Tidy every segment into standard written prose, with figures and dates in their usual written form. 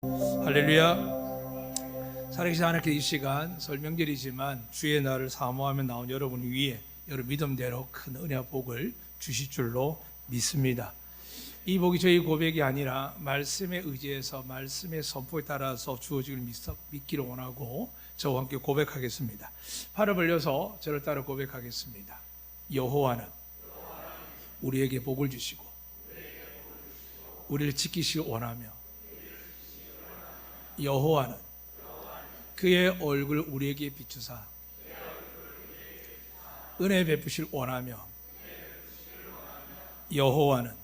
할렐루야. 살아계신 하나님께 이 시간 설명절이지만 주의 날을 사모하며 나온 여러분 위에 여러분 믿음대로 큰 은혜와 복을 주실 줄로 믿습니다. 이 복이 저희 고백이 아니라 말씀에 의지해서 말씀의 선포에 따라서 주어지길 믿기를 원하고 저와 함께 고백하겠습니다. 팔을 벌려서 저를 따라 고백하겠습니다. 여호와는 우리에게 복을 주시고 우리를 지키시길 원하며 여호와는 그의 얼굴 우리에게 비추사 은혜 베푸실 원하며 여호와는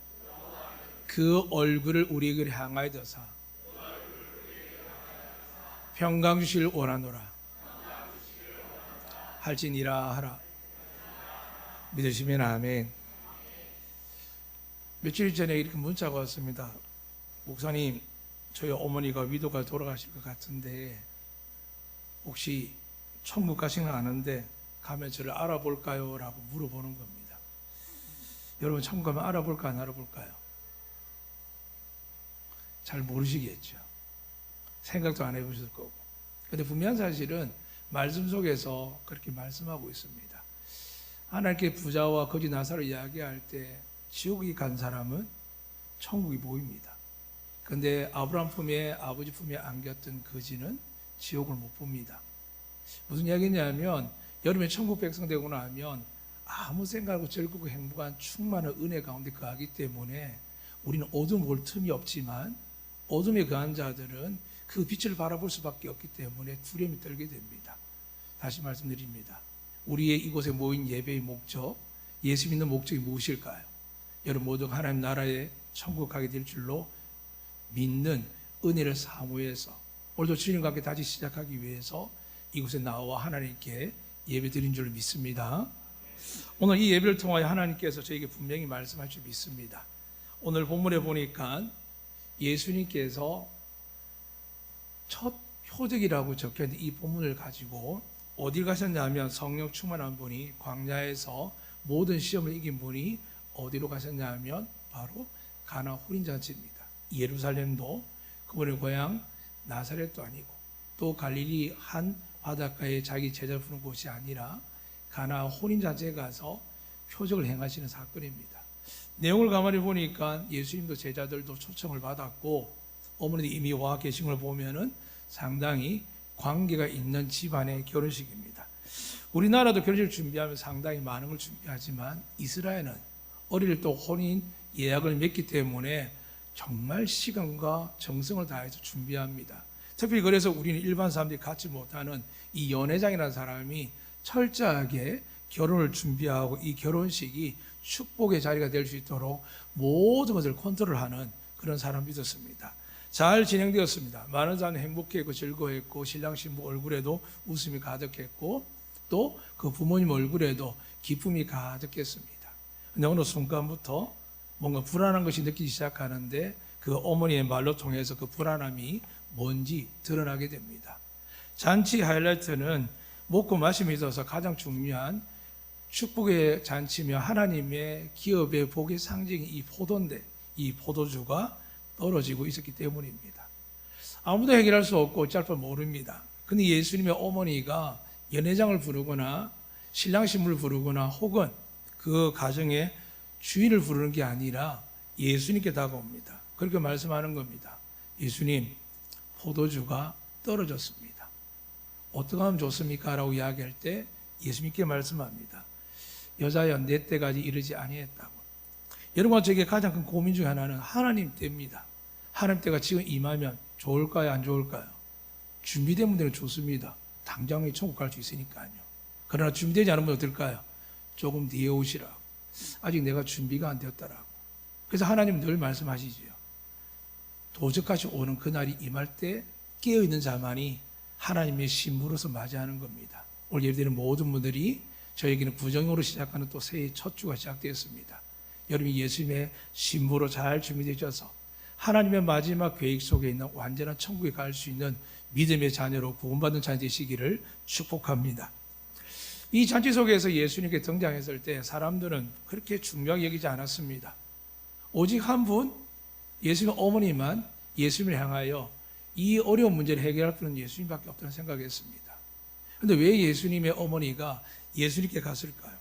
그 얼굴을 우리에게 향하여 드사 평강 주실 원하노라 할지니라 하라. 믿으시면 아멘. 며칠 전에 이렇게 문자가 왔습니다. 목사님, 저희 어머니가 위도가 돌아가실 것 같은데 혹시 천국 가시는 아는데 가면 저를 알아볼까요? 라고 물어보는 겁니다. 여러분, 천국 가면 알아볼까 안 알아볼까요? 잘 모르시겠죠. 생각도 안 해보실 거고. 근데 분명한 사실은 말씀 속에서 그렇게 말씀하고 있습니다. 하나님께 부자와 거지 나사를 이야기할 때 지옥에 간 사람은 천국이 보입니다. 근데 아브라함 품에 아버지 품에 안겼던 거지는 지옥을 못 봅니다. 무슨 이야기냐면 여름에 천국 백성 되고 나면 아무 생각하고 즐겁고 행복한 충만한 은혜 가운데 거하기 때문에 우리는 어둠 볼 틈이 없지만 어둠에 거한 자들은 그 빛을 바라볼 수밖에 없기 때문에 두려움이 떨게 됩니다. 다시 말씀드립니다. 우리의 이곳에 모인 예배의 목적, 예수 믿는 목적이 무엇일까요? 여러분 모두 하나님 나라에 천국 가게 될 줄로 믿는 은혜를 사모해서 오늘도 주님과 함께 다시 시작하기 위해서 이곳에 나와 하나님께 예배 드린 줄 믿습니다. 오늘 이 예배를 통하여 하나님께서 저에게 분명히 말씀할 줄 믿습니다. 오늘 본문에 보니까 예수님께서 첫 표적이라고 적혀있는 이 본문을 가지고 어딜 가셨냐면 성령 충만한 분이 광야에서 모든 시험을 이긴 분이 어디로 가셨냐면 바로 가나 혼인잔치입니다. 예루살렘도 그분의 고향 나사렛도 아니고 또 갈릴리 한 바닷가에 자기 제자를 부른 곳이 아니라 가나 혼인잔치에 가서 표적을 행하시는 사건입니다. 내용을 가만히 보니까 예수님도 제자들도 초청을 받았고 어머니도 이미 와 계신 걸 보면은 상당히 관계가 있는 집안의 결혼식입니다. 우리나라도 결혼식을 준비하면 상당히 많은 걸 준비하지만 이스라엘은 어릴 때 혼인 예약을 맺기 때문에 정말 시간과 정성을 다해서 준비합니다. 특별히 그래서 우리는 일반 사람들이 갖지 못하는 이 연회장이라는 사람이 철저하게 결혼을 준비하고 이 결혼식이 축복의 자리가 될 수 있도록 모든 것을 컨트롤하는 그런 사람 믿었습니다. 잘 진행되었습니다. 많은 사람이 행복했고 즐거워했고 신랑 신부 얼굴에도 웃음이 가득했고 또 그 부모님 얼굴에도 기쁨이 가득했습니다. 근데 어느 순간부터 뭔가 불안한 것이 느끼기 시작하는데 그 어머니의 말로 통해서 그 불안함이 뭔지 드러나게 됩니다. 잔치 하이라이트는 먹고 마심에 있어서 가장 중요한 축복의 잔치며 하나님의 기업의 복의 상징이 이 포도인데 이 포도주가 떨어지고 있었기 때문입니다. 아무도 해결할 수 없고 어찌할 바 모릅니다. 근데 예수님의 어머니가 연회장을 부르거나 신랑 신부를 부르거나 혹은 그 가정의 주인을 부르는 게 아니라 예수님께 다가옵니다. 그렇게 말씀하는 겁니다. 예수님, 포도주가 떨어졌습니다. 어떻게 하면 좋습니까? 라고 이야기할 때 예수님께 말씀합니다. 여자여, 내 때까지 이르지 아니했다고. 여러분과 저에게 가장 큰 고민 중 하나는 하나님 때입니다. 하나님 때가 지금 임하면 좋을까요? 안 좋을까요? 준비된 분들은 좋습니다. 당장에 천국 갈 수 있으니까요. 그러나 준비되지 않은 분은 어떨까요? 조금 뒤에 오시라고. 아직 내가 준비가 안 되었다라고. 그래서 하나님은 늘 말씀하시지요. 도적같이 오는 그날이 임할 때 깨어있는 자만이 하나님의 신부로서 맞이하는 겁니다. 오늘 예배드리는 모든 분들이 저에게는 부정으로 시작하는 또 새해 첫 주가 시작되었습니다. 여러분이 예수님의 신부로 잘 준비되셔서 하나님의 마지막 계획 속에 있는 완전한 천국에 갈 수 있는 믿음의 자녀로 구원받는 자녀 되시기를 축복합니다. 이 잔치 속에서 예수님께 등장했을 때 사람들은 그렇게 중요하게 여기지 않았습니다. 오직 한 분, 예수님 어머니만 예수님을 향하여 이 어려운 문제를 해결할 분은 예수님밖에 없다는 생각했습니다. 그런데 왜 예수님의 어머니가 예수님께 갔을까요?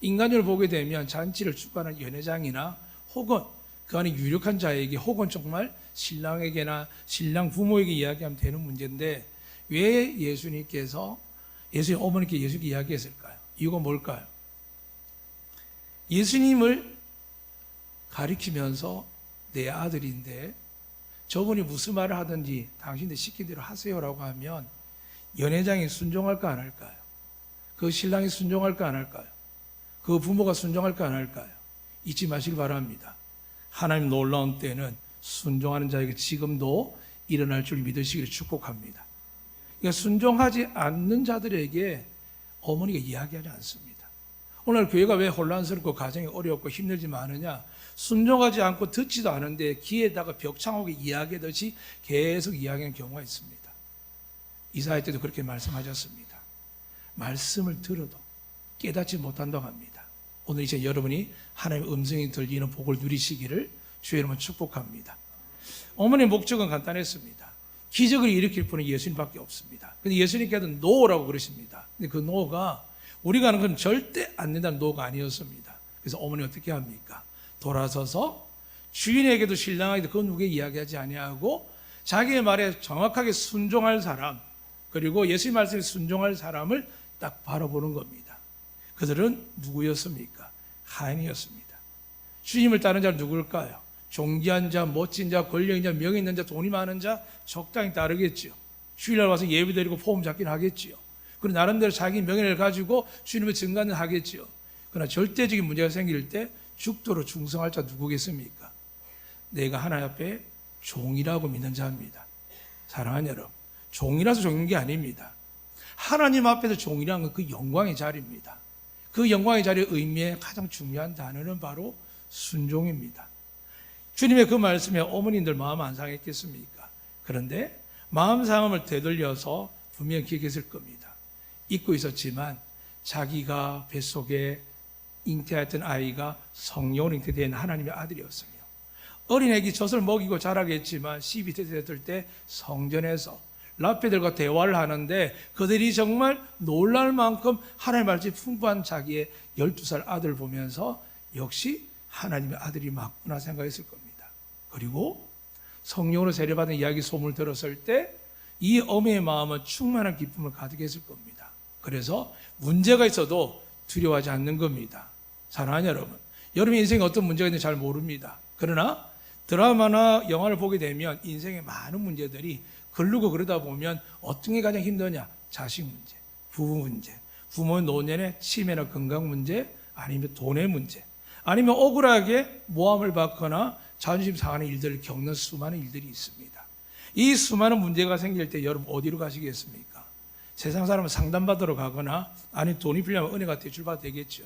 인간적으로 보게 되면 잔치를 주관하는 연회장이나 혹은 그 안에 유력한 자에게 혹은 정말 신랑에게나 신랑 부모에게 이야기하면 되는 문제인데 왜 예수님 어머니께 예수님께 이야기했을까요? 이유가 뭘까요? 예수님을 가리키면서 내 아들인데 저분이 무슨 말을 하든지 당신들 시킨 대로 하세요라고 하면 연회장이 순종할까 안 할까요? 그 신랑이 순종할까 안 할까요? 그 부모가 순종할까 안 할까요? 잊지 마시기 바랍니다. 하나님 놀라운 때는 순종하는 자에게 지금도 일어날 줄 믿으시기를 축복합니다. 그러니까 순종하지 않는 자들에게 어머니가 이야기하지 않습니다. 오늘 교회가 왜 혼란스럽고 가정이 어렵고 힘들지 않으냐? 순종하지 않고 듣지도 않은데 귀에다가 벽창하게 이야기하듯이 계속 이야기하는 경우가 있습니다. 이사야 때도 그렇게 말씀하셨습니다. 말씀을 들어도 깨닫지 못한다고 합니다. 오늘 이제 여러분이 하나님의 음성이 들리는 복을 누리시기를 주의 이름으로 축복합니다. 어머니의 목적은 간단했습니다. 기적을 일으킬 분은 예수님밖에 없습니다. 근데 예수님께서 노라고 그러십니다. 근데 그 노가 우리가 하는 건 절대 안 된다는 노가 아니었습니다. 그래서 어머니 어떻게 합니까? 돌아서서 주인에게도 신랑에게도 그 누구에 이야기하지 아니하고 자기의 말에 정확하게 순종할 사람 그리고 예수님 말씀에 순종할 사람을 딱 바라보는 겁니다. 그들은 누구였습니까? 하인이었습니다. 주님을 따르는 자는 누구일까요? 존귀한 자, 멋진 자, 권력 있는 자, 명예 있는 자, 돈이 많은 자 적당히 따르겠지요. 주일날 와서 예배 드리고 포럼 잡긴 하겠지요. 그리고 나름대로 자기 명예를 가지고 주님의 증거는 하겠지요. 그러나 절대적인 문제가 생길 때 죽도록 충성할 자 누구겠습니까? 내가 하나님 앞에 종이라고 믿는 자입니다. 사랑하는 여러분, 종이라서 종인 게 아닙니다. 하나님 앞에서 종이라는 건 그 영광의 자리입니다. 그 영광의 자리의 의미의 가장 중요한 단어는 바로 순종입니다. 주님의 그 말씀에 어머님들 마음 안 상했겠습니까? 그런데 마음 상함을 되돌려서 분명히 기억했을 겁니다. 잊고 있었지만 자기가 뱃속에 잉태했던 아이가 성령으로 잉태된 하나님의 아들이었으며 어린애기 젖을 먹이고 자라겠지만 12세 됐을 때 성전에서 랍비들과 대화를 하는데 그들이 정말 놀랄 만큼 하나님의 말씀이 풍부한 자기의 12살 아들을 보면서 역시 하나님의 아들이 맞구나 생각했을 겁니다. 그리고 성령으로 세례받은 이야기 소문을 들었을 때 이 어머니의 마음은 충만한 기쁨을 가득했을 겁니다. 그래서 문제가 있어도 두려워하지 않는 겁니다. 사랑하는 여러분, 여러분 인생에 어떤 문제가 있는지 잘 모릅니다. 그러나 드라마나 영화를 보게 되면 인생의 많은 문제들이 걸르고 그러다 보면 어떤 게 가장 힘드냐? 자식 문제, 부부 문제, 부모의 노년의 치매나 건강 문제, 아니면 돈의 문제, 아니면 억울하게 모함을 받거나 자존심 상하는 일들을 겪는 수많은 일들이 있습니다. 이 수많은 문제가 생길 때 여러분 어디로 가시겠습니까? 세상 사람은 상담받으러 가거나 아니 돈이 필요하면 은혜가 대출받아도 되겠죠.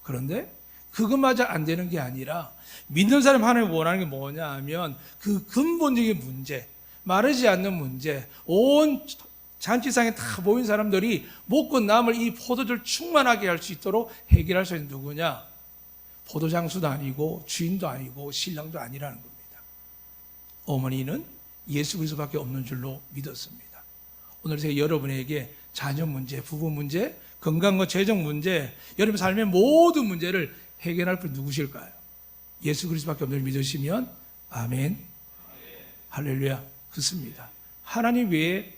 그런데 그것마저 안 되는 게 아니라 믿는 사람 하나님 원하는 게 뭐냐 하면 그 근본적인 문제, 마르지 않는 문제, 온 잔치상에 다 모인 사람들이 먹고 남을 이 포도주를 충만하게 할 수 있도록 해결할 수 있는 누구냐? 포도장수도 아니고 주인도 아니고 신랑도 아니라는 겁니다. 어머니는 예수 그리스도밖에 없는 줄로 믿었습니다. 오늘 제가 여러분에게 자녀 문제, 부부 문제, 건강과 재정 문제, 여러분 삶의 모든 문제를 해결할 분 누구실까요? 예수 그리스도밖에 없는 줄 믿으시면 아멘. 할렐루야. 그렇습니다. 하나님 외에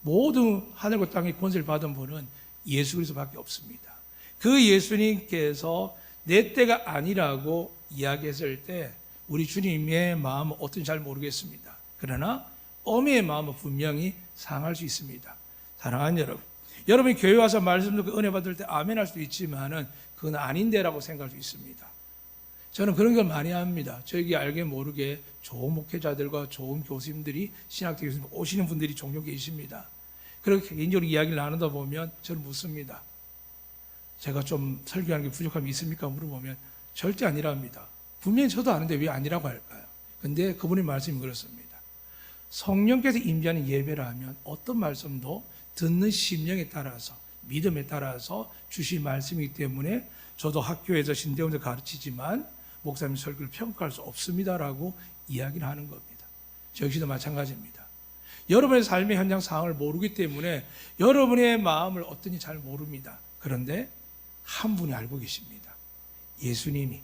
모든 하늘과 땅의 권세를 받은 분은 예수 그리스도밖에 없습니다. 그 예수님께서 내 때가 아니라고 이야기했을 때 우리 주님의 마음은 어떤지 잘 모르겠습니다. 그러나 어미의 마음은 분명히 상할 수 있습니다. 사랑하는 여러분, 여러분이 교회 와서 말씀 듣고 은혜 받을 때 아멘 할 수도 있지만은 그건 아닌데라고 생각할 수 있습니다. 저는 그런 걸 많이 합니다. 저에게 알게 모르게 좋은 목회자들과 좋은 교수님들이 신학대 교수님 오시는 분들이 종종 계십니다. 그렇게 개인적으로 이야기를 나누다 보면 저는 묻습니다. 제가 좀 설교하는 게 부족함이 있습니까? 물어보면 절대 아니랍니다. 분명히 저도 아는데 왜 아니라고 할까요? 근데 그분의 말씀이 그렇습니다. 성령께서 임재하는 예배라 하면 어떤 말씀도 듣는 심령에 따라서 믿음에 따라서 주신 말씀이기 때문에 저도 학교에서 신대원들 가르치지만 목사님 설교를 평가할 수 없습니다라고 이야기를 하는 겁니다. 저 역시도 마찬가지입니다. 여러분의 삶의 현장 상황을 모르기 때문에 여러분의 마음을 어떤지 잘 모릅니다. 그런데 한 분이 알고 계십니다. 예수님이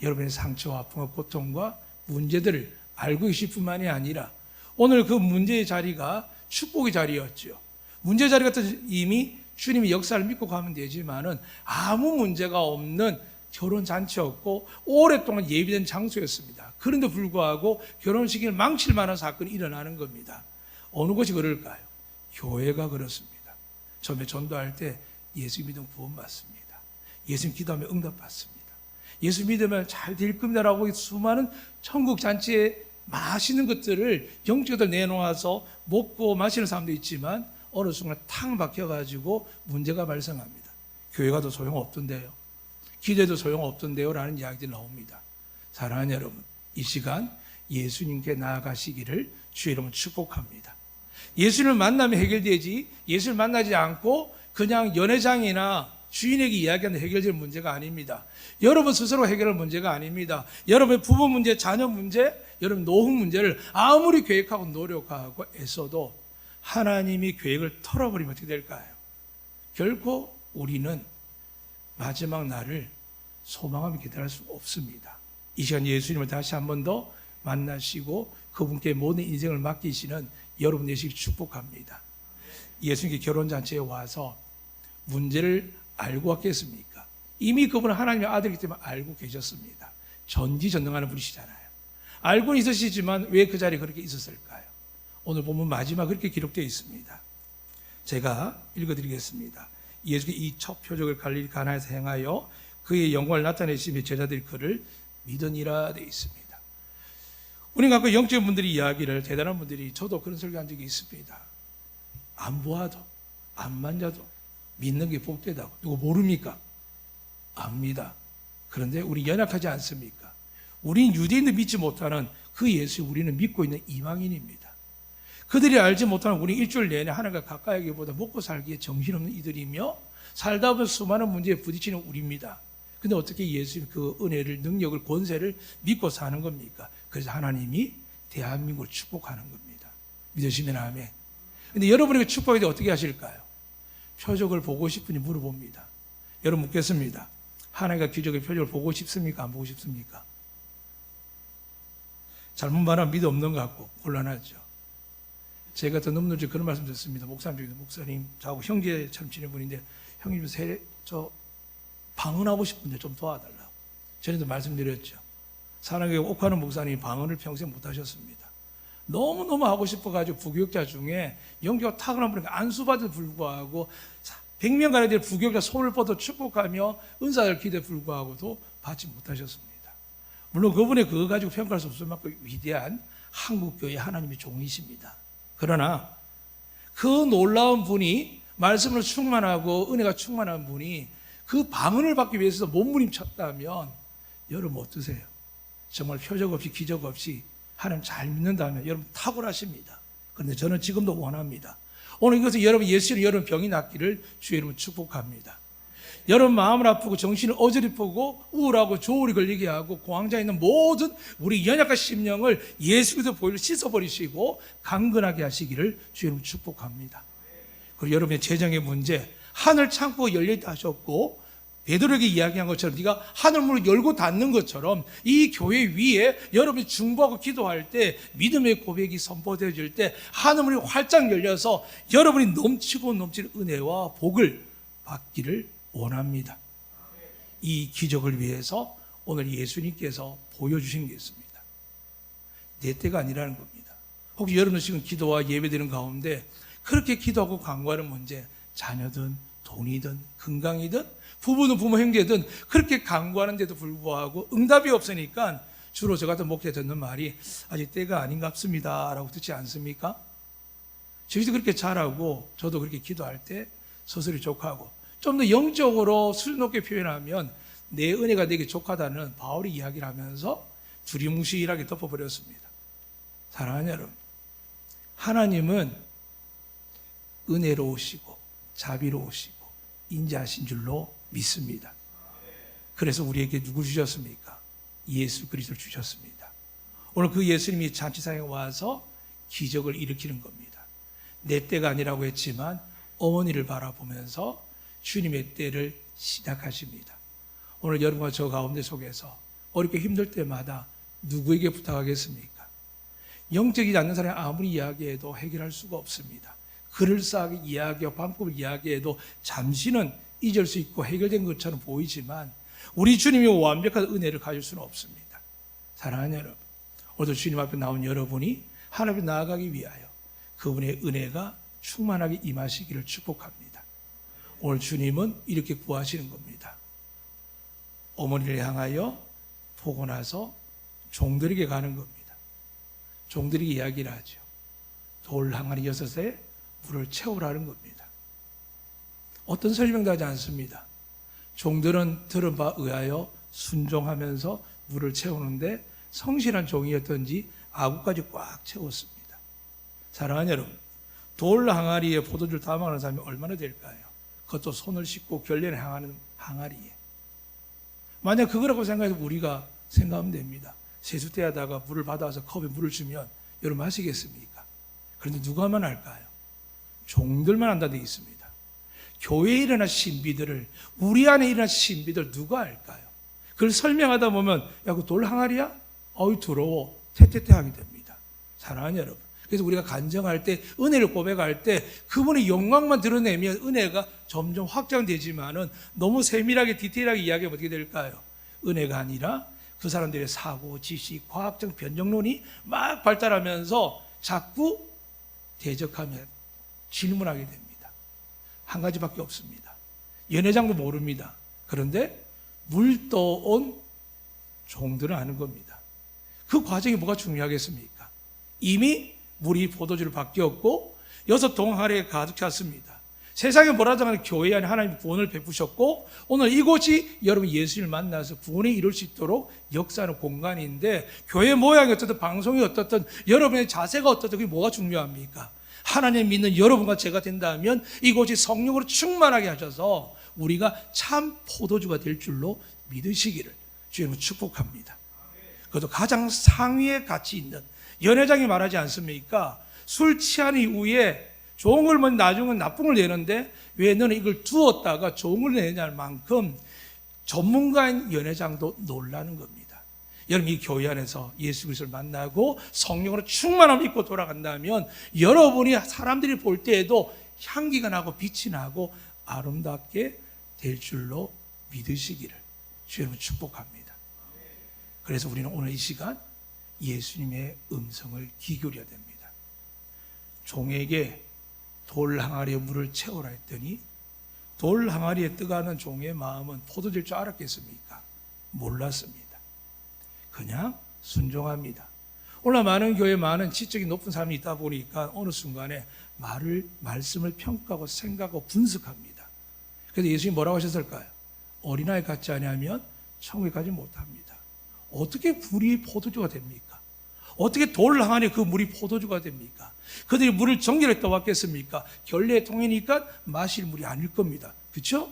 여러분의 상처와 아픔과 고통과 문제들을 알고 계실 뿐만이 아니라 오늘 그 문제의 자리가 축복의 자리였죠. 문제 자리 같은 이미 주님의 역사를 믿고 가면 되지만은 아무 문제가 없는 결혼 잔치였고 오랫동안 예비된 장소였습니다. 그런데 불구하고 결혼식을 망칠 만한 사건이 일어나는 겁니다. 어느 것이 그럴까요? 교회가 그렇습니다. 처음에 전도할 때 예수 믿으면 구원받습니다. 예수 기도하면 응답받습니다. 예수 믿으면 잘 될 겁니다라고 수많은 천국 잔치에 맛있는 것들을 영적으로 내놓아서 먹고 마시는 사람도 있지만 어느 순간 탕 박혀가지고 문제가 발생합니다. 교회 가도 소용없던데요. 기도해도 소용없던데요 라는 이야기들이 나옵니다. 사랑하는 여러분, 이 시간 예수님께 나아가시기를 주의 이름으로 축복합니다. 예수를 만나면 해결되지 예수를 만나지 않고 그냥 연회장이나 주인에게 이야기하는 해결될 문제가 아닙니다. 여러분 스스로 해결할 문제가 아닙니다. 여러분의 부부 문제, 자녀 문제, 여러분 노후 문제를 아무리 계획하고 노력하고 애써도 하나님이 계획을 털어버리면 어떻게 될까요? 결코 우리는 마지막 날을 소망하며 기다릴 수 없습니다. 이 시간 예수님을 다시 한 번 더 만나시고 그분께 모든 인생을 맡기시는 여러분 되시길 축복합니다. 예수님께 결혼잔치에 와서 문제를 알고 왔겠습니까? 이미 그분은 하나님의 아들이기 때문에 알고 계셨습니다. 전지전능하는 분이시잖아요. 알고는 있으시지만 왜 그 자리에 그렇게 있었을까요? 오늘 보면 마지막 그렇게 기록되어 있습니다. 제가 읽어드리겠습니다. 예수께서 이 첫 표적을 갈릴리 가나에서 행하여 그의 영광을 나타내시며 제자들이 그를 믿으니라 되어 있습니다. 우리가 그 영적인 분들이 이야기를 대단한 분들이 저도 그런 설교한 적이 있습니다. 안 보아도 안 만져도 믿는 게 복되다고. 누구 모릅니까? 압니다. 그런데 우리 연약하지 않습니까? 우린 유대인도 믿지 못하는 그 예수 우리는 믿고 있는 이방인입니다. 그들이 알지 못하는 우리 일주일 내내 하나님과 가까이 하기보다 먹고 살기에 정신없는 이들이며 살다 보면 수많은 문제에 부딪히는 우리입니다. 근데 어떻게 예수님 그 은혜를, 능력을, 권세를 믿고 사는 겁니까? 그래서 하나님이 대한민국을 축복하는 겁니다. 믿으시면 아멘. 근데 여러분에게 축복할 때 어떻게 하실까요? 표적을 보고 싶으니 물어봅니다. 여러분 묻겠습니다. 하나님과 기적의 표적을 보고 싶습니까? 안 보고 싶습니까? 잘못 말하면 믿음 없는 것 같고 곤란하죠. 제가 더 넘는 중 그런 말씀 듣습니다. 목사님 중에서 목사님 저하고 형제처럼 지낸 분인데 형님 저 방언하고 싶은데 좀 도와달라고. 전에도 말씀드렸죠. 사랑교회 옥하는 목사님이 방언을 평생 못하셨습니다. 너무너무 하고 싶어가지고 부교육자 중에 영교가 탁월한 분에게 안수받을 불구하고 100명간에 될 부교육자 손을 뻗어 축복하며 은사를 기대에 불구하고도 받지 못하셨습니다. 물론 그분의 그거 가지고 평가할 수 없을 만큼 위대한 한국교회 하나님의 종이십니다. 그러나 그 놀라운 분이 말씀으로 충만하고 은혜가 충만한 분이 그 방언을 받기 위해서 몸부림쳤다면 여러분 어떠세요? 정말 표적 없이 기적 없이 하나님 잘 믿는다면 여러분 탁월하십니다. 그런데 저는 지금도 원합니다. 오늘 이것은 여러분 예수로 여러분 병이 낫기를 주의 이름으로 축복합니다. 여러분 마음을 아프고 정신을 어지럽히고 우울하고 조울이 걸리게 하고 공황장애 있는 모든 우리 연약한 심령을 예수 그리스도 보혈로 씻어버리시고 강건하게 하시기를 주의 이름으로 축복합니다. 그리고 여러분의 재정의 문제 하늘 창고가 열려있다 하셨고 베드로에게 이야기한 것처럼 네가 하늘문을 열고 닫는 것처럼 이 교회 위에 여러분이 중보하고 기도할 때 믿음의 고백이 선포되어질 때 하늘문이 활짝 열려서 여러분이 넘치고 넘치는 은혜와 복을 받기를 원합니다. 이 기적을 위해서 오늘 예수님께서 보여주신 게 있습니다. 내 때가 아니라는 겁니다. 혹시 여러분 지금 기도와 예배드리는 가운데 그렇게 기도하고 간구하는 문제 자녀든 돈이든 건강이든 부부든 부모 형제든 그렇게 간구하는데도 불구하고 응답이 없으니까 주로 저 같은 목회자 듣는 말이 아직 때가 아닌갑습니다 라고 듣지 않습니까? 저희도 그렇게 잘하고 저도 그렇게 기도할 때 서서히 족하고 좀 더 영적으로 수준 높게 표현하면 내 은혜가 내게 족하다는 바울이 이야기를 하면서 두리뭉실하게 덮어버렸습니다. 사랑하는 여러분, 하나님은 은혜로우시고 자비로우시고 인자하신 줄로 믿습니다. 그래서 우리에게 누구 주셨습니까? 예수 그리스도를 주셨습니다. 오늘 그 예수님이 잔치상에 와서 기적을 일으키는 겁니다. 내 때가 아니라고 했지만 어머니를 바라보면서 주님의 때를 시작하십니다. 오늘 여러분과 저 가운데 속에서 어렵게 힘들 때마다 누구에게 부탁하겠습니까? 영적이지 않는 사람이 아무리 이야기해도 해결할 수가 없습니다. 그럴싸하게 이야기하고 방법을 이야기해도 잠시는 잊을 수 있고 해결된 것처럼 보이지만 우리 주님이 완벽한 은혜를 가질 수는 없습니다. 사랑하는 여러분, 오늘도 주님 앞에 나온 여러분이 하나님 앞에 나아가기 위하여 그분의 은혜가 충만하게 임하시기를 축복합니다. 오늘 주님은 이렇게 구하시는 겁니다. 어머니를 향하여 보고 나서 종들에게 가는 겁니다. 종들에게 이야기를 하죠. 돌 항아리 6에 물을 채우라는 겁니다. 어떤 설명도 하지 않습니다. 종들은 들은 바 의하여 순종하면서 물을 채우는데 성실한 종이었던지 아구까지 꽉 채웠습니다. 사랑하는 여러분, 돌 항아리에 포도주를 담아가는 사람이 얼마나 될까요? 그것도 손을 씻고 결례를 향하는 항아리에. 만약 그거라고 생각해서 우리가 생각하면 됩니다. 세수대 하다가 물을 받아서 컵에 물을 주면 여러분 마시겠습니까? 그런데 누가 하면 할까요? 종들만 한다는 데 있습니다. 교회에 일어난 신비들을, 우리 안에 일어난 신비들 누가 알까요? 그걸 설명하다 보면 야, 그 돌 항아리야? 어이 더러워. 태태태 하게 됩니다. 사랑하는 여러분, 그래서 우리가 간증할 때, 은혜를 고백할 때 그분의 영광만 드러내면 은혜가 점점 확장되지만은 너무 세밀하게 디테일하게 이야기하면 어떻게 될까요? 은혜가 아니라 그 사람들의 사고, 지식, 과학적 변정론이 막 발달하면서 자꾸 대적하며 질문하게 됩니다. 한 가지밖에 없습니다. 연회장도 모릅니다. 그런데 물 떠온 종들은 아는 겁니다. 그 과정이 뭐가 중요하겠습니까? 이미 물이 포도주로 바뀌었고 6동 항아리에 가득 찼습니다. 세상에 뭐라도 하는 교회 안에 하나님 구원을 베푸셨고 오늘 이곳이 여러분 예수님을 만나서 구원이 이룰 수 있도록 역사하는 공간인데 교회 모양이 어떻든 방송이 어떻든 여러분의 자세가 어떻든 그게 뭐가 중요합니까? 하나님 믿는 여러분과 제가 된다면 이곳이 성령으로 충만하게 하셔서 우리가 참 포도주가 될 줄로 믿으시기를 주님은 축복합니다. 그것도 가장 상위에 가치 있는 연회장이 말하지 않습니까? 술 취한 이후에 좋은 걸 먼저 나중은 나쁜 걸 내는데 왜 너는 이걸 두었다가 좋은 걸 내느냐 할 만큼 전문가인 연회장도 놀라는 겁니다. 여러분 이 교회 안에서 예수 그리스도를 만나고 성령으로 충만함을 입고 돌아간다면 여러분이 사람들이 볼 때에도 향기가 나고 빛이 나고 아름답게 될 줄로 믿으시기를 주님은 축복합니다. 그래서 우리는 오늘 이 시간 예수님의 음성을 기울여야 됩니다. 종에게 돌 항아리에 물을 채우라 했더니 돌 항아리에 뜨가는 종의 마음은 포도주일 줄 알았겠습니까? 몰랐습니다. 그냥 순종합니다. 오늘 많은 교회에 많은 지적이 높은 사람이 있다 보니까 어느 순간에 말씀을 평가하고 생각하고 분석합니다. 그래서 예수님이 뭐라고 하셨을까요? 어린아이 같지 아니하면 천국에 가지 못합니다. 어떻게 물이 포도주가 됩니까? 어떻게 돌 항아리에 그 물이 포도주가 됩니까? 그들이 물을 정결하게 떠왔겠습니까? 결례의 통이니까 마실 물이 아닐 겁니다. 그렇죠?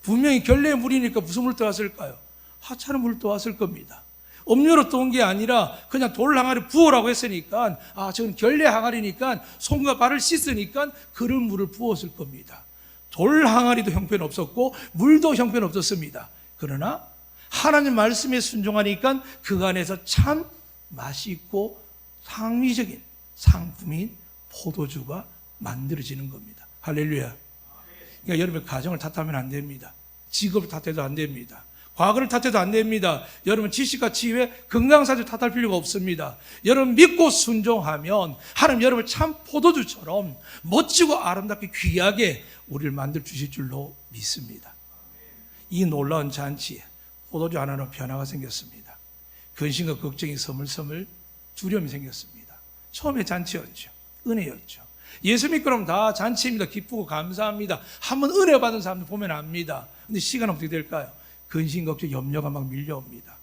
분명히 결례의 물이니까 무슨 물 떠왔을까요? 하찮은 물 떠왔을 겁니다. 음료로 떠온 게 아니라 그냥 돌 항아리 부어라고 했으니까 저건 결례 항아리니까 손과 발을 씻으니까 그런 물을 부었을 겁니다. 돌 항아리도 형편없었고 물도 형편없었습니다. 그러나 하나님 말씀에 순종하니까 그 안에서 참 맛있고 상위적인 상품인 포도주가 만들어지는 겁니다. 할렐루야. 그러니까 여러분 가정을 탓하면 안 됩니다. 직업을 탓해도 안 됩니다. 과거를 탓해도 안 됩니다. 여러분 지식과 지혜, 건강사를 탓할 필요가 없습니다. 여러분 믿고 순종하면 하나님 여러분을 참 포도주처럼 멋지고 아름답게 귀하게 우리를 만들어 주실 줄로 믿습니다. 이 놀라운 잔치에 포도주 하나는 변화가 생겼습니다. 근심과 걱정이 서물서물 두려움이 생겼습니다. 처음에 잔치였죠. 은혜였죠. 예수 믿고 그러면 다 잔치입니다. 기쁘고 감사합니다. 한번 은혜 받은 사람들 보면 압니다. 근데 시간은 어떻게 될까요? 근심, 걱정, 염려가 막 밀려옵니다.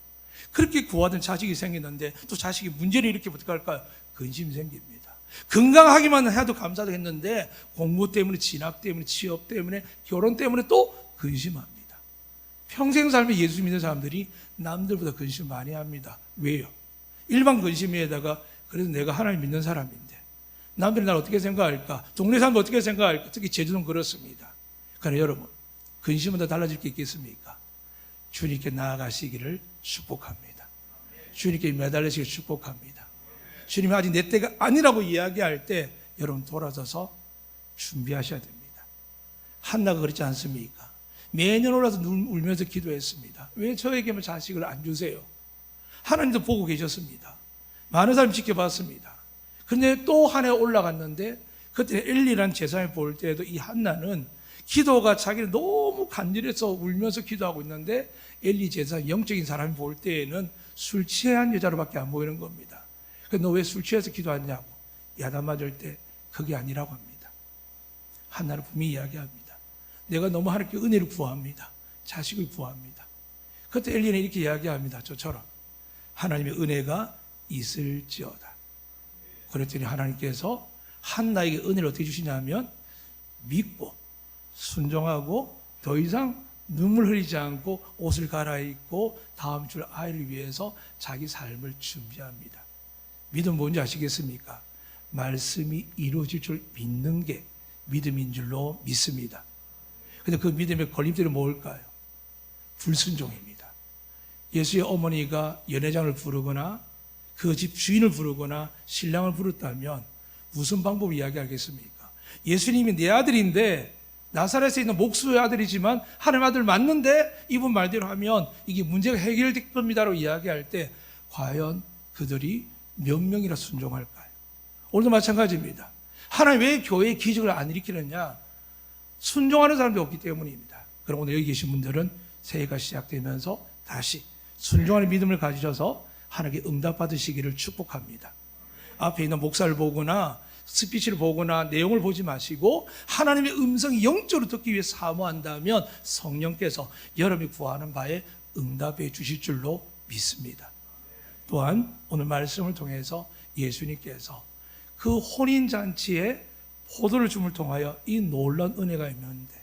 그렇게 구하던 자식이 생겼는데 또 자식이 문제를 일으키면 어떡할까요? 근심이 생깁니다. 건강하기만 해도 감사도 했는데 공부 때문에, 진학 때문에, 취업 때문에, 결혼 때문에 또 근심합니다. 평생 삶에 예수 믿는 사람들이 남들보다 근심 많이 합니다. 왜요? 일반 근심에다가 그래서 내가 하나님 믿는 사람인데 남들이 날 어떻게 생각할까? 동네 사람도 어떻게 생각할까? 특히 제주도는 그렇습니다. 그러나 여러분, 근심은 더 달라질 게 있겠습니까? 주님께 나아가시기를 축복합니다. 주님께 매달리시기를 축복합니다. 주님이 아직 내 때가 아니라고 이야기할 때 여러분 돌아서서 준비하셔야 됩니다. 한나가 그렇지 않습니까? 매년 올라서 울면서 기도했습니다. 왜 저에게만 자식을 안 주세요? 하나님도 보고 계셨습니다. 많은 사람이 지켜봤습니다. 그런데 또 한 해 올라갔는데 그때 엘리라는 제사장을 볼 때에도 이 한나는 기도가 자기를 너무 간절해서 울면서 기도하고 있는데 엘리 제사장 영적인 사람이 볼 때에는 술 취한 여자로밖에 안 보이는 겁니다. 너 왜 술 취해서 기도하냐고 야단 맞을 때 그게 아니라고 합니다. 한나는 분명히 이야기합니다. 내가 너무 하나님께 은혜를 구합니다. 자식을 구합니다. 그때 엘리는 이렇게 이야기합니다. 저처럼 하나님의 은혜가 있을지어다. 그랬더니 하나님께서 한나에게 은혜를 어떻게 주시냐면 믿고 순종하고 더 이상 눈물 흘리지 않고 옷을 갈아입고 다음 줄 아이를 위해서 자기 삶을 준비합니다. 믿음 뭔지 아시겠습니까? 말씀이 이루어질 줄 믿는 게 믿음인 줄로 믿습니다. 그런데 그 믿음의 걸림돌이 뭘까요? 불순종입니다. 예수의 어머니가 연회장을 부르거나 그 집 주인을 부르거나 신랑을 부르다면 무슨 방법을 이야기하겠습니까? 예수님이 내 아들인데 나사렛에 있는 목수의 아들이지만 하나님 아들 맞는데 이분 말대로 하면 이게 문제가 해결될 겁니다라고 이야기할 때 과연 그들이 몇 명이나 순종할까요? 오늘도 마찬가지입니다. 하나님 왜 교회에 기적을 안 일으키느냐? 순종하는 사람이 없기 때문입니다. 그럼 오늘 여기 계신 분들은 새해가 시작되면서 다시 순종하는 믿음을 가지셔서 하나님께 응답받으시기를 축복합니다. 앞에 있는 목사를 보거나 스피치를 보거나 내용을 보지 마시고 하나님의 음성이 영적으로 듣기 위해 사모한다면 성령께서 여러분이 구하는 바에 응답해 주실 줄로 믿습니다. 또한 오늘 말씀을 통해서 예수님께서 그 혼인잔치에 포도를 줌을 통하여 이 놀라운 은혜가 있는데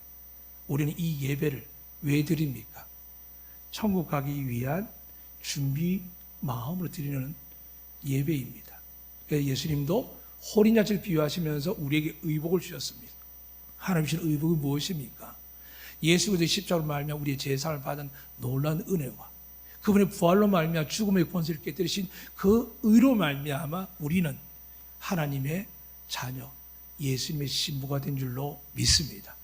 우리는 이 예배를 왜 드립니까? 천국 가기 위한 준비 마음으로 드리는 예배입니다. 예수님도 혼인잔치를 비유하시면서 우리에게 의복을 주셨습니다. 하나님 주신 의복이 무엇입니까? 예수 그리스도의 십자가로 말미암아 우리의 제사를 받은 놀라운 은혜와 그분의 부활로 말미암아 죽음의 권세를 깨뜨리신 그 의로 말미암아 우리는 하나님의 자녀 예수님의 신부가 된 줄로 믿습니다.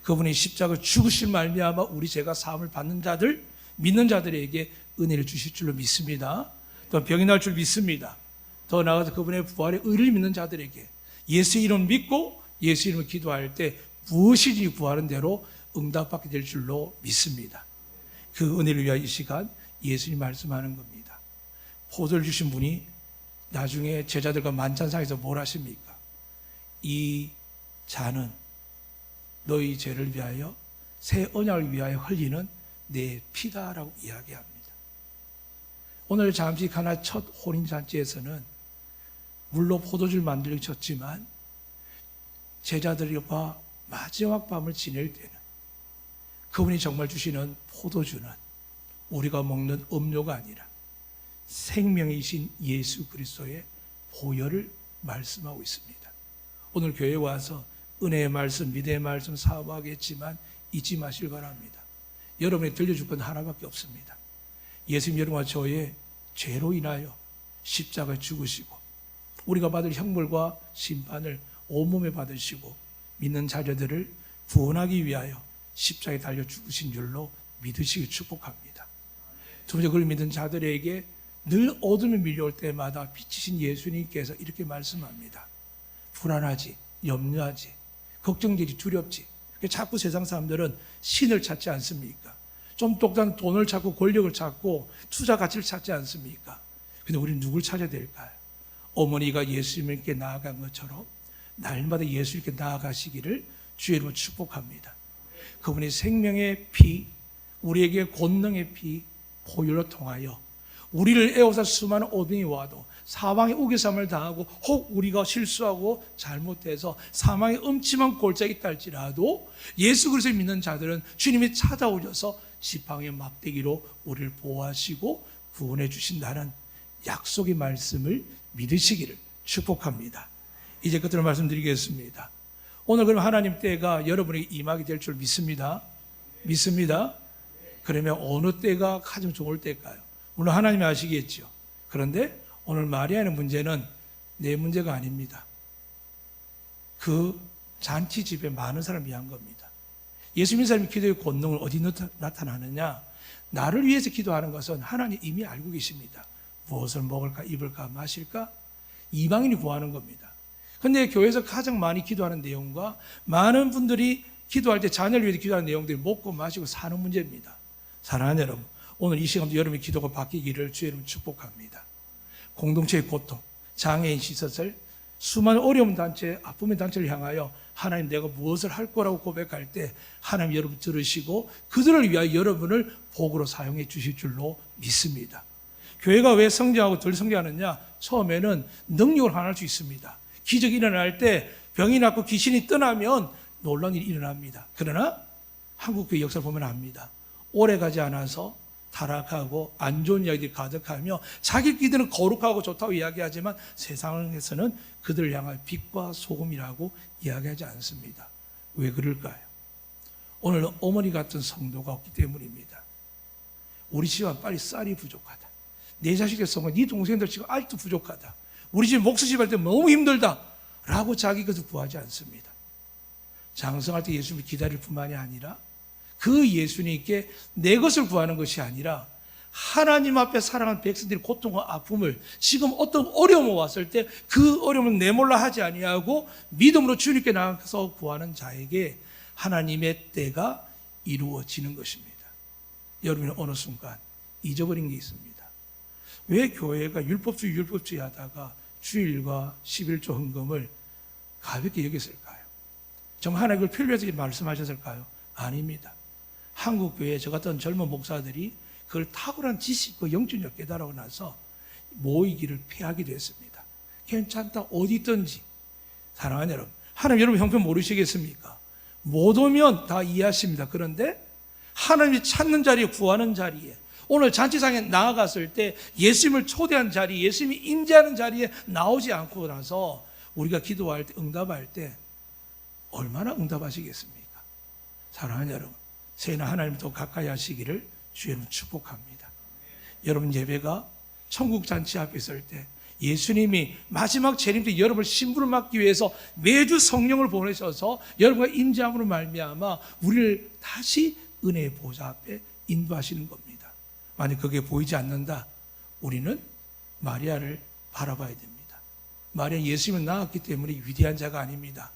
그분의 십자가 죽으신 말미암아 우리 죄가 사함을 받는 자들 믿는 자들에게 은혜를 주실 줄로 믿습니다. 또 병이 날 줄 믿습니다. 더 나아가서 그분의 부활의 의를 믿는 자들에게 예수 이름 믿고 예수 이름을 기도할 때 무엇이든지 구하는 대로 응답받게 될 줄로 믿습니다. 그 은혜를 위하여 이 시간 예수님 말씀하는 겁니다. 포도를 주신 분이 나중에 제자들과 만찬상에서 뭘 하십니까? 이 잔은 너희 죄를 위하여 새 언약을 위하여 흘리는 내 피다라고 이야기합니다. 오늘 잠시 가나 첫 혼인잔치에서는 물로 포도주를 만들려고 쳤지만 제자들과 마지막 밤을 지낼 때는 그분이 정말 주시는 포도주는 우리가 먹는 음료가 아니라 생명이신 예수 그리스도의 보혈을 말씀하고 있습니다. 오늘 교회에 와서 은혜의 말씀, 믿음의 말씀 사모하겠지만 잊지 마시길 바랍니다. 여러분이 들려줄 건 하나밖에 없습니다. 예수님 여러분과 저의 죄로 인하여 십자가에 죽으시고 우리가 받을 형벌과 심판을 온몸에 받으시고 믿는 자녀들을 구원하기 위하여 십자가에 달려 죽으신 줄로 믿으시길 축복합니다. 두 번째, 그걸 믿는 자들에게 늘 어둠이 밀려올 때마다 빛이신 예수님께서 이렇게 말씀합니다. 불안하지, 염려하지, 걱정되지, 두렵지. 자꾸 세상 사람들은 신을 찾지 않습니까? 좀 똑똑한 돈을 찾고 권력을 찾고 투자 가치를 찾지 않습니까? 근데 우리는 누굴 찾아야 될까요? 어머니가 예수님께 나아간 것처럼 날마다 예수님께 나아가시기를 주의 이름으로 축복합니다. 그분의 생명의 피, 우리에게 권능의 피, 보혈로 통하여 우리를 애워서 수많은 어둠이 와도 사망의 우겨쌈을 당하고 혹 우리가 실수하고 잘못해서 사망의 음침한 골짜기 있다 할지라도 예수 그리스도를 믿는 자들은 주님이 찾아오셔서 지팡이의 막대기로 우리를 보호하시고 구원해 주신다는 약속의 말씀을 믿으시기를 축복합니다. 이제 끝으로 말씀드리겠습니다. 오늘 그럼 하나님 때가 여러분에게 임하게 될 줄 믿습니다. 믿습니다. 그러면 어느 때가 가장 좋을 때일까요? 물론 하나님이 아시겠죠. 그런데 오늘 마리아의 문제는 내 문제가 아닙니다. 그 잔치 집에 많은 사람이 위한 겁니다. 예수 믿는 사람이 기도의 권능을 어디 나타나느냐? 나를 위해서 기도하는 것은 하나님 이미 알고 계십니다. 무엇을 먹을까, 입을까, 마실까? 이방인이 구하는 겁니다. 그런데 교회에서 가장 많이 기도하는 내용과 많은 분들이 기도할 때 자녀를 위해서 기도하는 내용들이 먹고 마시고 사는 문제입니다. 사랑하는 여러분, 오늘 이 시간도 여러분의 기도가 바뀌기를 주의 이름으로 축복합니다. 공동체의 고통, 장애인 시설, 수많은 어려운 단체, 아픔의 단체를 향하여 하나님 내가 무엇을 할 거라고 고백할 때 하나님 여러분 들으시고 그들을 위하여 여러분을 복으로 사용해 주실 줄로 믿습니다. 교회가 왜 성장하고 덜 성장하느냐? 처음에는 능력을 환할 수 있습니다. 기적이 일어날 때 병이 낫고 귀신이 떠나면 놀라운 일이 일어납니다. 그러나 한국교회 역사를 보면 압니다. 오래가지 않아서 타락하고 안 좋은 이야기들이 가득하며 자기끼리는 거룩하고 좋다고 이야기하지만 세상에서는 그들을 향한 빛과 소금이라고 이야기하지 않습니다. 왜 그럴까요? 오늘 어머니 같은 성도가 없기 때문입니다. 우리 집안 빨리 쌀이 부족하다. 내 자식의 성은 네 동생들 지금 아직도 부족하다. 우리 집 목수집 할 때 너무 힘들다 라고 자기 것을 구하지 않습니다. 장성할 때 예수님을 기다릴 뿐만이 아니라 그 예수님께 내 것을 구하는 것이 아니라 하나님 앞에 살아가는 백성들의 고통과 아픔을 지금 어떤 어려움이 왔을 때 그 어려움을 내몰라 하지 아니하고 믿음으로 주님께 나가서 구하는 자에게 하나님의 때가 이루어지는 것입니다. 여러분은 어느 순간 잊어버린 게 있습니다. 왜 교회가 율법주의 하다가 주일과 11조 헌금을 가볍게 여겼을까요? 정말 하나님 그걸 필요해서 말씀하셨을까요? 아닙니다. 한국교회 저 같은 젊은 목사들이 그걸 탁월한 지식과 영적력 깨달아고 나서 모이기를 피하기도 했습니다. 괜찮다, 어디 있든지. 사랑하는 여러분, 하나님 여러분 형편 모르시겠습니까? 못 오면 다 이해하십니다. 그런데 하나님이 찾는 자리에, 구하는 자리에, 오늘 잔치상에 나아갔을 때 예수님을 초대한 자리, 예수님이 임재하는 자리에 나오지 않고 나서 우리가 기도할 때, 응답할 때 얼마나 응답하시겠습니까? 사랑하는 여러분, 새해는 하나님 더 가까이 하시기를 주님은 축복합니다. 여러분 예배가 천국 잔치 앞에 있을 때 예수님이 마지막 재림 때 여러분을 신부를 맡기 위해서 매주 성령을 보내셔서 여러분과 임재함으로 말미암아 우리를 다시 은혜의 보좌 앞에 인도하시는 겁니다. 만약 그게 보이지 않는다, 우리는 마리아를 바라봐야 됩니다. 마리아 예수님을 낳았기 때문에 위대한 자가 아닙니다.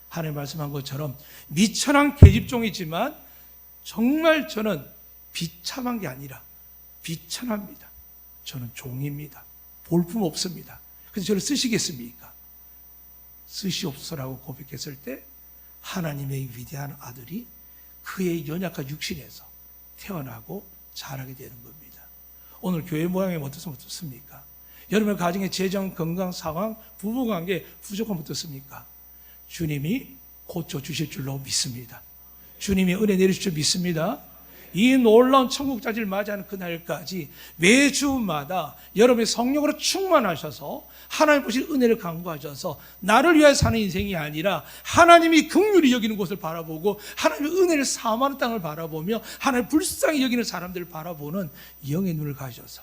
하나님 말씀한 것처럼 미천한 계집종이지만 정말 저는 비참한 게 아니라 비천합니다. 저는 종입니다. 볼품 없습니다. 그래서 저를 쓰시겠습니까? 쓰시옵소서라고 고백했을 때 하나님의 위대한 아들이 그의 연약한 육신에서 태어나고 자라게 되는 겁니다. 오늘 교회 모양이 어떻습니까? 여러분의 가정의 재정, 건강, 상황, 부부관계 부족함 어떻습니까? 주님이 고쳐주실 줄로 믿습니다. 주님이 은혜 내리실 줄 믿습니다. 이 놀라운 천국 잔치를 맞이하는 그날까지 매주마다 여러분의 성령으로 충만하셔서 하나님 보실 은혜를 강구하셔서 나를 위하여 사는 인생이 아니라 하나님이 긍휼히 여기는 곳을 바라보고 하나님의 은혜를 사모하는 땅을 바라보며 하나님 불쌍히 여기는 사람들을 바라보는 영의 눈을 가져서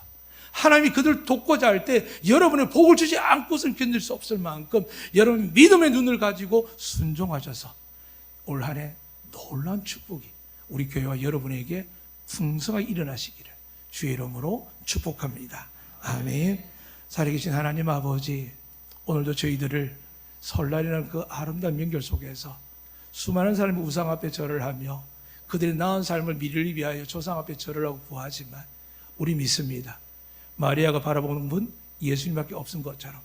하나님이 그들을 돕고자 할 때 여러분의 복을 주지 않고서는 견딜 수 없을 만큼 여러분 믿음의 눈을 가지고 순종하셔서 올 한 해 놀라운 축복이 우리 교회와 여러분에게 풍성하게 일어나시기를 주의 이름으로 축복합니다. 아멘. 살아계신 하나님 아버지, 오늘도 저희들을 설날이라는 그 아름다운 명절 속에서 수많은 사람이 우상 앞에 절을 하며 그들의 나은 삶을 미래를 위하여 조상 앞에 절을 하고 구하지만 우리 믿습니다. 마리아가 바라보는 분 예수님밖에 없은 것처럼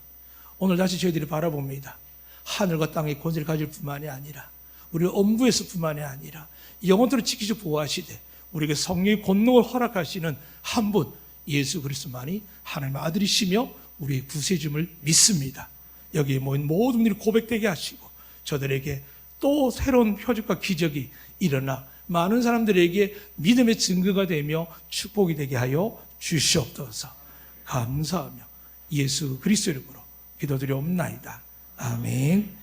오늘 다시 저희들이 바라봅니다. 하늘과 땅의 권세를 가질 뿐만이 아니라 우리 엄부에서 뿐만이 아니라 영원토록 지키시고 보호하시되 우리에게 성령의 권능을 허락하시는 한 분 예수 그리스도만이 하나님의 아들이시며 우리의 구세주임을 믿습니다. 여기에 모인 모든 분들이 고백되게 하시고 저들에게 또 새로운 표적과 기적이 일어나 많은 사람들에게 믿음의 증거가 되며 축복이 되게 하여 주시옵소서. 감사하며 예수 그리스도 이름으로 기도드리옵나이다. 아멘.